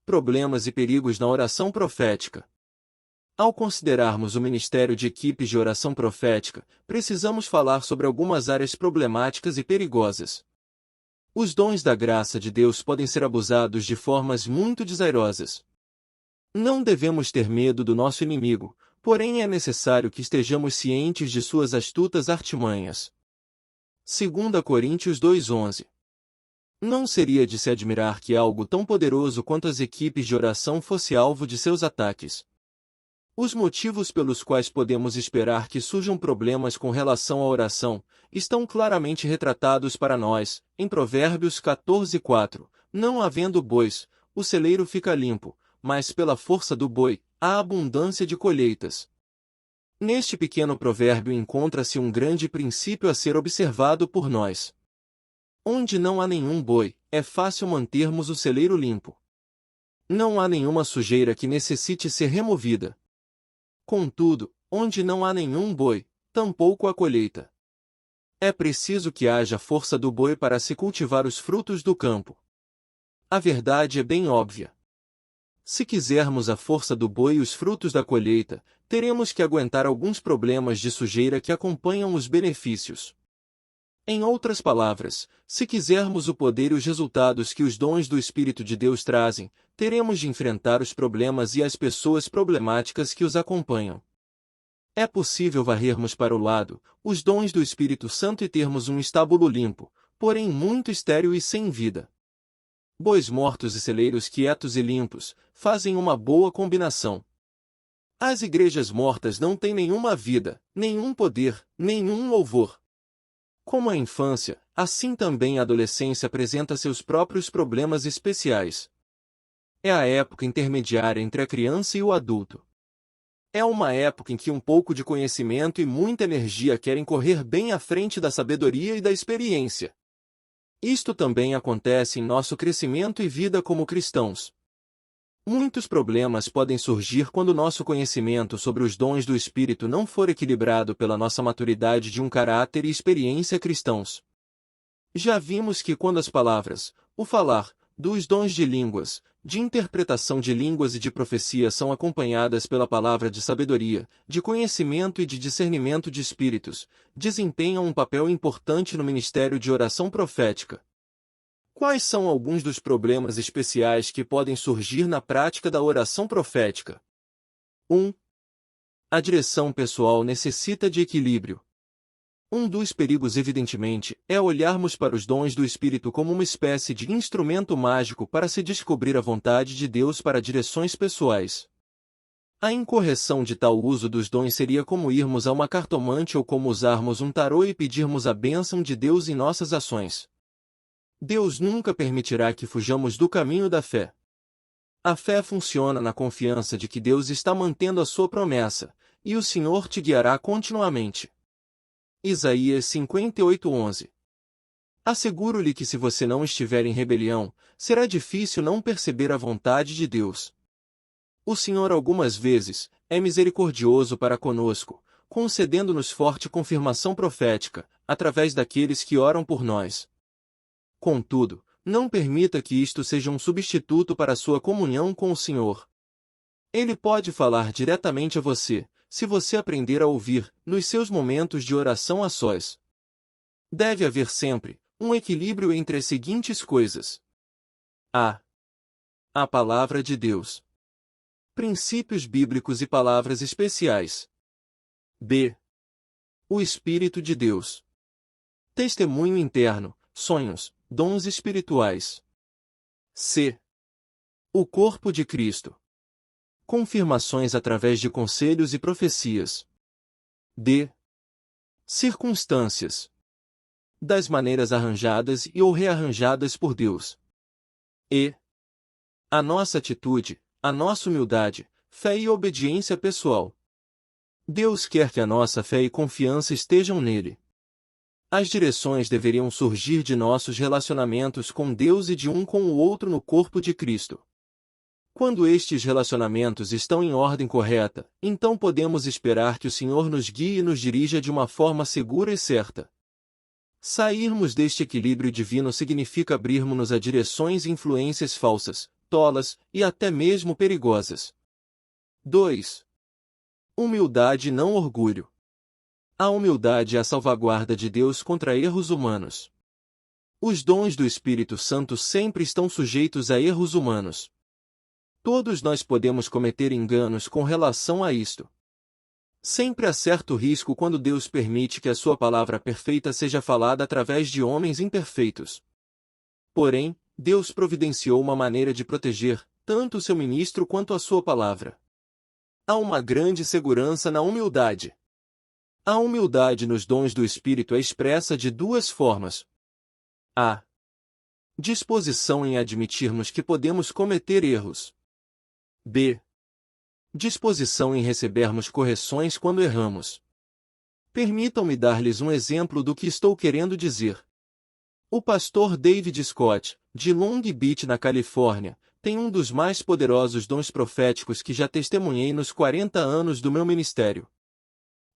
problemas e perigos na oração profética. Ao considerarmos o ministério de equipes de oração profética, precisamos falar sobre algumas áreas problemáticas e perigosas. Os dons da graça de Deus podem ser abusados de formas muito desairosas. Não devemos ter medo do nosso inimigo, porém é necessário que estejamos cientes de suas astutas artimanhas. 2 Coríntios 2:11. Não seria de se admirar que algo tão poderoso quanto as equipes de oração fosse alvo de seus ataques. Os motivos pelos quais podemos esperar que surjam problemas com relação à oração estão claramente retratados para nós, em Provérbios 14:4. Não havendo bois, o celeiro fica limpo, mas pela força do boi, há abundância de colheitas. Neste pequeno provérbio encontra-se um grande princípio a ser observado por nós. Onde não há nenhum boi, é fácil mantermos o celeiro limpo. Não há nenhuma sujeira que necessite ser removida. Contudo, onde não há nenhum boi, tampouco há colheita. É preciso que haja força do boi para se cultivar os frutos do campo. A verdade é bem óbvia. Se quisermos a força do boi e os frutos da colheita, teremos que aguentar alguns problemas de sujeira que acompanham os benefícios. Em outras palavras, se quisermos o poder e os resultados que os dons do Espírito de Deus trazem, teremos de enfrentar os problemas e as pessoas problemáticas que os acompanham. É possível varrermos para o lado os dons do Espírito Santo e termos um estábulo limpo, porém muito estéril e sem vida. Bois mortos e celeiros quietos e limpos fazem uma boa combinação. As igrejas mortas não têm nenhuma vida, nenhum poder, nenhum louvor. Como a infância, assim também a adolescência apresenta seus próprios problemas especiais. É a época intermediária entre a criança e o adulto. É uma época em que um pouco de conhecimento e muita energia querem correr bem à frente da sabedoria e da experiência. Isto também acontece em nosso crescimento e vida como cristãos. Muitos problemas podem surgir quando nosso conhecimento sobre os dons do Espírito não for equilibrado pela nossa maturidade de um caráter e experiência cristãos. Já vimos que quando as palavras, o falar, dos dons de línguas, de interpretação de línguas e de profecia são acompanhadas pela palavra de sabedoria, de conhecimento e de discernimento de espíritos, desempenham um papel importante no ministério de oração profética. Quais são alguns dos problemas especiais que podem surgir na prática da oração profética? 1. A direção pessoal necessita de equilíbrio. Um dos perigos, evidentemente, é olharmos para os dons do Espírito como uma espécie de instrumento mágico para se descobrir a vontade de Deus para direções pessoais. A incorreção de tal uso dos dons seria como irmos a uma cartomante ou como usarmos um tarô e pedirmos a bênção de Deus em nossas ações. Deus nunca permitirá que fujamos do caminho da fé. A fé funciona na confiança de que Deus está mantendo a sua promessa, e o Senhor te guiará continuamente. Isaías 58:11. Asseguro-lhe que se você não estiver em rebelião, será difícil não perceber a vontade de Deus. O Senhor algumas vezes é misericordioso para conosco, concedendo-nos forte confirmação profética, através daqueles que oram por nós. Contudo, não permita que isto seja um substituto para a sua comunhão com o Senhor. Ele pode falar diretamente a você, se você aprender a ouvir, nos seus momentos de oração a sós. Deve haver sempre um equilíbrio entre as seguintes coisas: a. A palavra de Deus. Princípios bíblicos e palavras especiais. b. O Espírito de Deus. Testemunho interno, sonhos, dons espirituais. c. O corpo de Cristo. Confirmações através de conselhos e profecias. d. Circunstâncias. Das maneiras arranjadas e ou rearranjadas por Deus. e. A nossa atitude, a nossa humildade, fé e obediência pessoal. Deus quer que a nossa fé e confiança estejam nele. As direções deveriam surgir de nossos relacionamentos com Deus e de um com o outro no corpo de Cristo. Quando estes relacionamentos estão em ordem correta, então podemos esperar que o Senhor nos guie e nos dirija de uma forma segura e certa. Sairmos deste equilíbrio divino significa abrirmos-nos a direções e influências falsas, tolas e até mesmo perigosas. 2. Humildade e não orgulho. A humildade é a salvaguarda de Deus contra erros humanos. Os dons do Espírito Santo sempre estão sujeitos a erros humanos. Todos nós podemos cometer enganos com relação a isto. Sempre há certo risco quando Deus permite que a sua palavra perfeita seja falada através de homens imperfeitos. Porém, Deus providenciou uma maneira de proteger tanto o seu ministro quanto a sua palavra. Há uma grande segurança na humildade. A humildade nos dons do Espírito é expressa de duas formas. A. Disposição em admitirmos que podemos cometer erros. B. Disposição em recebermos correções quando erramos. Permitam-me dar-lhes um exemplo do que estou querendo dizer. O pastor David Scott, de Long Beach, na Califórnia, tem um dos mais poderosos dons proféticos que já testemunhei nos 40 anos do meu ministério.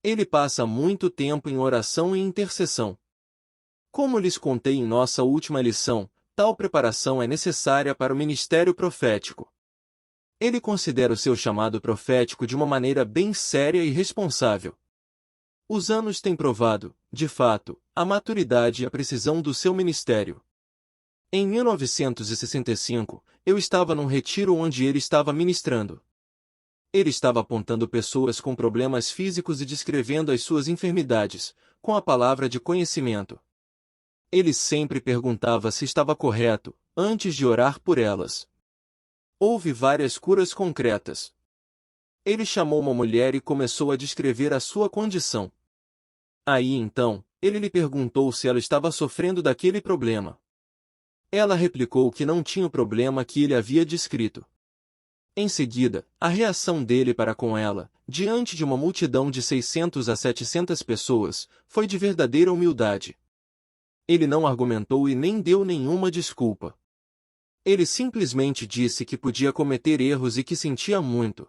Ele passa muito tempo em oração e intercessão. Como lhes contei em nossa última lição, tal preparação é necessária para o ministério profético. Ele considera o seu chamado profético de uma maneira bem séria e responsável. Os anos têm provado, de fato, a maturidade e a precisão do seu ministério. Em 1965, eu estava num retiro onde ele estava ministrando. Ele estava apontando pessoas com problemas físicos e descrevendo as suas enfermidades, com a palavra de conhecimento. Ele sempre perguntava se estava correto, antes de orar por elas. Houve várias curas concretas. Ele chamou uma mulher e começou a descrever a sua condição. Aí então, ele lhe perguntou se ela estava sofrendo daquele problema. Ela replicou que não tinha o problema que ele havia descrito. Em seguida, a reação dele para com ela, diante de uma multidão de 600 a 700 pessoas, foi de verdadeira humildade. Ele não argumentou e nem deu nenhuma desculpa. Ele simplesmente disse que podia cometer erros e que sentia muito.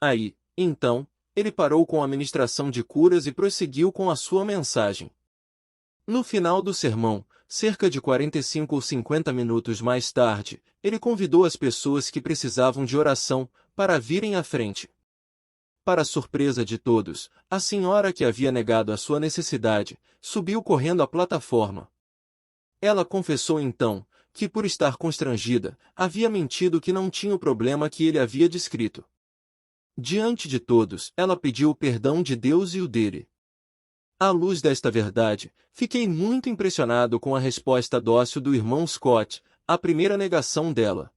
Aí, então, ele parou com a ministração de curas e prosseguiu com a sua mensagem. No final do sermão, cerca de 45 ou 50 minutos mais tarde, ele convidou as pessoas que precisavam de oração para virem à frente. Para surpresa de todos, a senhora que havia negado a sua necessidade, subiu correndo à plataforma. Ela confessou então, que por estar constrangida, havia mentido que não tinha o problema que ele havia descrito. Diante de todos, ela pediu o perdão de Deus e o dele. À luz desta verdade, fiquei muito impressionado com a resposta dócil do irmão Scott, à primeira negação dela.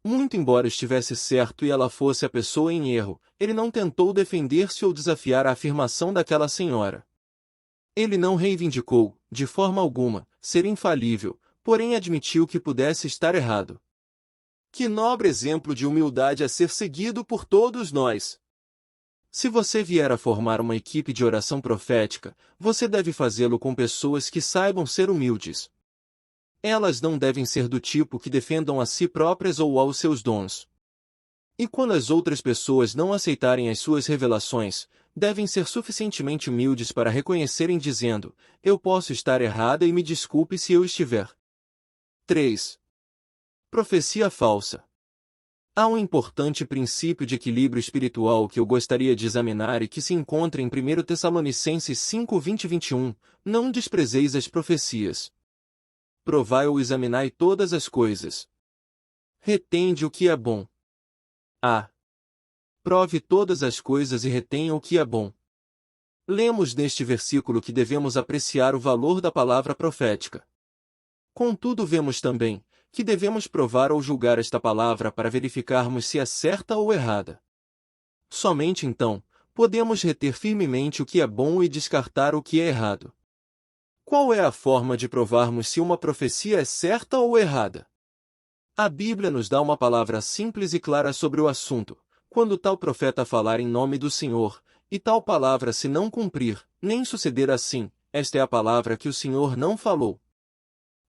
Muito embora estivesse certo e ela fosse a pessoa em erro, ele não tentou defender-se ou desafiar a afirmação daquela senhora. Ele não reivindicou, de forma alguma, ser infalível, porém admitiu que pudesse estar errado. Que nobre exemplo de humildade a ser seguido por todos nós! Se você vier a formar uma equipe de oração profética, você deve fazê-lo com pessoas que saibam ser humildes. Elas não devem ser do tipo que defendam a si próprias ou aos seus dons. E quando as outras pessoas não aceitarem as suas revelações, devem ser suficientemente humildes para reconhecerem dizendo, eu posso estar errada e me desculpe se eu estiver. 3. Profecia falsa. Há um importante princípio de equilíbrio espiritual que eu gostaria de examinar e que se encontra em 1 Tessalonicenses 5:20-21, não desprezeis as profecias. Provai ou examinai todas as coisas. Retende o que é bom. A. Prove todas as coisas e retenha o que é bom. Lemos neste versículo que devemos apreciar o valor da palavra profética. Contudo, vemos também que devemos provar ou julgar esta palavra para verificarmos se é certa ou errada. Somente então, podemos reter firmemente o que é bom e descartar o que é errado. Qual é a forma de provarmos se uma profecia é certa ou errada? A Bíblia nos dá uma palavra simples e clara sobre o assunto, quando tal profeta falar em nome do Senhor, e tal palavra se não cumprir, nem suceder assim, esta é a palavra que o Senhor não falou.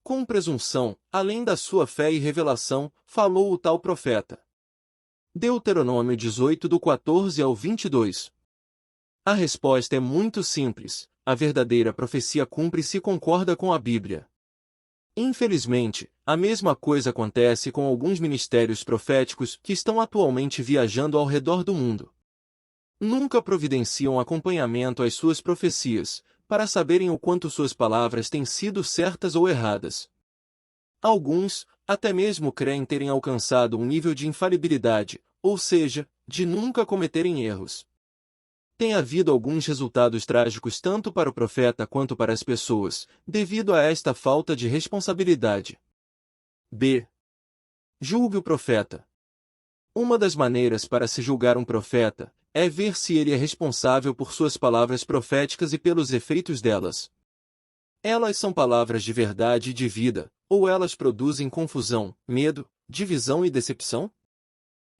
Com presunção, além da sua fé e revelação, falou o tal profeta. Deuteronômio 18 do 14 ao 22. A resposta é muito simples, a verdadeira profecia cumpre-se e concorda com a Bíblia. Infelizmente, a mesma coisa acontece com alguns ministérios proféticos que estão atualmente viajando ao redor do mundo. Nunca providenciam acompanhamento às suas profecias, para saberem o quanto suas palavras têm sido certas ou erradas. Alguns, até mesmo creem terem alcançado um nível de infalibilidade, ou seja, de nunca cometerem erros. Tem havido alguns resultados trágicos tanto para o profeta quanto para as pessoas, devido a esta falta de responsabilidade. B. Julgue o profeta. Uma das maneiras para se julgar um profeta é ver se ele é responsável por suas palavras proféticas e pelos efeitos delas. Elas são palavras de verdade e de vida, ou elas produzem confusão, medo, divisão e decepção?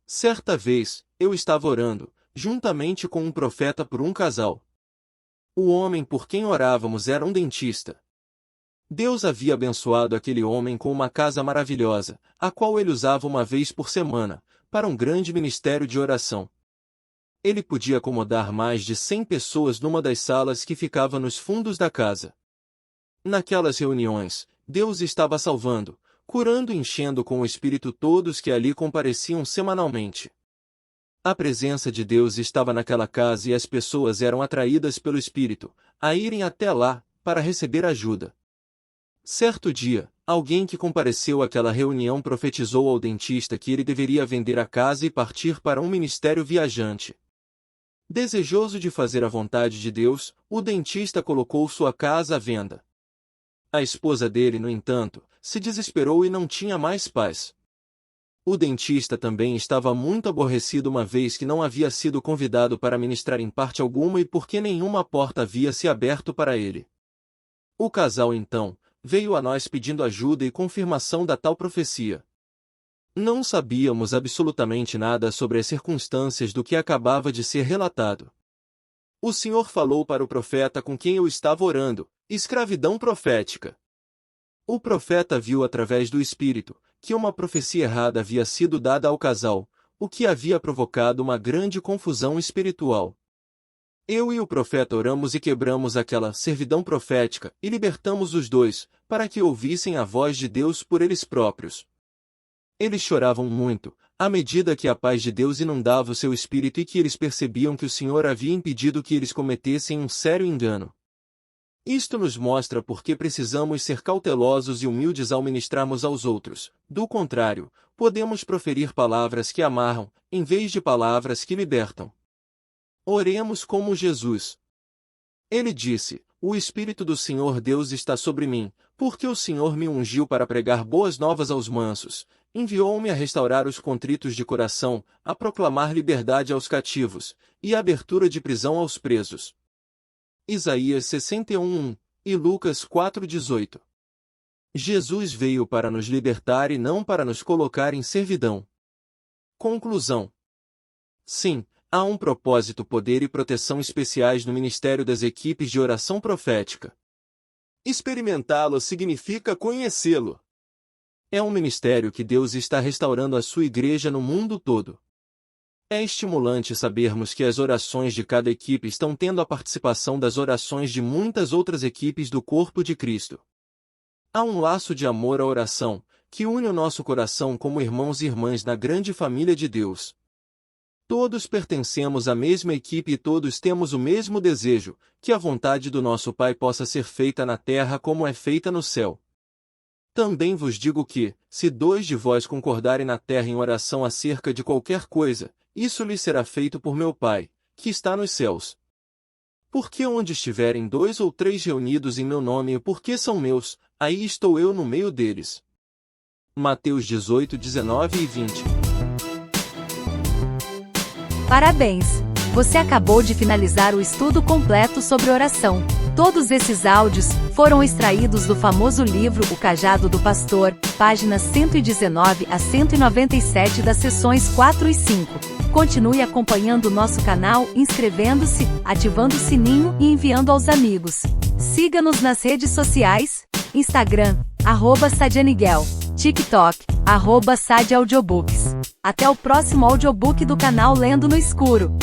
Certa vez, eu estava orando, juntamente com um profeta por um casal. O homem por quem orávamos era um dentista. Deus havia abençoado aquele homem com uma casa maravilhosa, a qual ele usava uma vez por semana, para um grande ministério de oração. Ele podia acomodar mais de 100 pessoas numa das salas que ficava nos fundos da casa. Naquelas reuniões, Deus estava salvando, curando e enchendo com o Espírito todos que ali compareciam semanalmente. A presença de Deus estava naquela casa e as pessoas eram atraídas pelo Espírito, a irem até lá, para receber ajuda. Certo dia, alguém que compareceu àquela reunião profetizou ao dentista que ele deveria vender a casa e partir para um ministério viajante. Desejoso de fazer a vontade de Deus, o dentista colocou sua casa à venda. A esposa dele, no entanto, se desesperou e não tinha mais paz. O dentista também estava muito aborrecido uma vez que não havia sido convidado para ministrar em parte alguma e porque nenhuma porta havia se aberto para ele. O casal, então, veio a nós pedindo ajuda e confirmação da tal profecia. Não sabíamos absolutamente nada sobre as circunstâncias do que acabava de ser relatado. O Senhor falou para o profeta com quem eu estava orando, escravidão profética. O profeta viu através do Espírito, que uma profecia errada havia sido dada ao casal, o que havia provocado uma grande confusão espiritual. Eu e o profeta oramos e quebramos aquela servidão profética e libertamos os dois, para que ouvissem a voz de Deus por eles próprios. Eles choravam muito, à medida que a paz de Deus inundava o seu espírito e que eles percebiam que o Senhor havia impedido que eles cometessem um sério engano. Isto nos mostra por que precisamos ser cautelosos e humildes ao ministrarmos aos outros. Do contrário, podemos proferir palavras que amarram, em vez de palavras que libertam. Oremos como Jesus. Ele disse: O Espírito do Senhor Deus está sobre mim, porque o Senhor me ungiu para pregar boas novas aos mansos, enviou-me a restaurar os contritos de coração, a proclamar liberdade aos cativos, e a abertura de prisão aos presos. Isaías 61:1 e Lucas 4:18. Jesus veio para nos libertar e não para nos colocar em servidão. Conclusão. Sim, há um propósito, poder e proteção especiais no ministério das equipes de oração profética. Experimentá-lo significa conhecê-lo. É um ministério que Deus está restaurando a sua igreja no mundo todo. É estimulante sabermos que as orações de cada equipe estão tendo a participação das orações de muitas outras equipes do corpo de Cristo. Há um laço de amor à oração, que une o nosso coração como irmãos e irmãs na grande família de Deus. Todos pertencemos à mesma equipe e todos temos o mesmo desejo, que a vontade do nosso Pai possa ser feita na terra como é feita no céu. Também vos digo que, se 2 de vós concordarem na terra em oração acerca de qualquer coisa, isso lhes será feito por meu Pai, que está nos céus. Porque onde estiverem 2 ou 3 reunidos em meu nome e porque são meus, aí estou eu no meio deles. Mateus 18, 19 e 20. Parabéns! Você acabou de finalizar o estudo completo sobre oração. Todos esses áudios foram extraídos do famoso livro O Cajado do Pastor, páginas 119 a 197 das sessões 4 e 5. Continue acompanhando o nosso canal, inscrevendo-se, ativando o sininho e enviando aos amigos. Siga-nos nas redes sociais, Instagram, @sadianiguel, TikTok, @sadiaudiobooks. Até o próximo audiobook do canal Lendo no Escuro.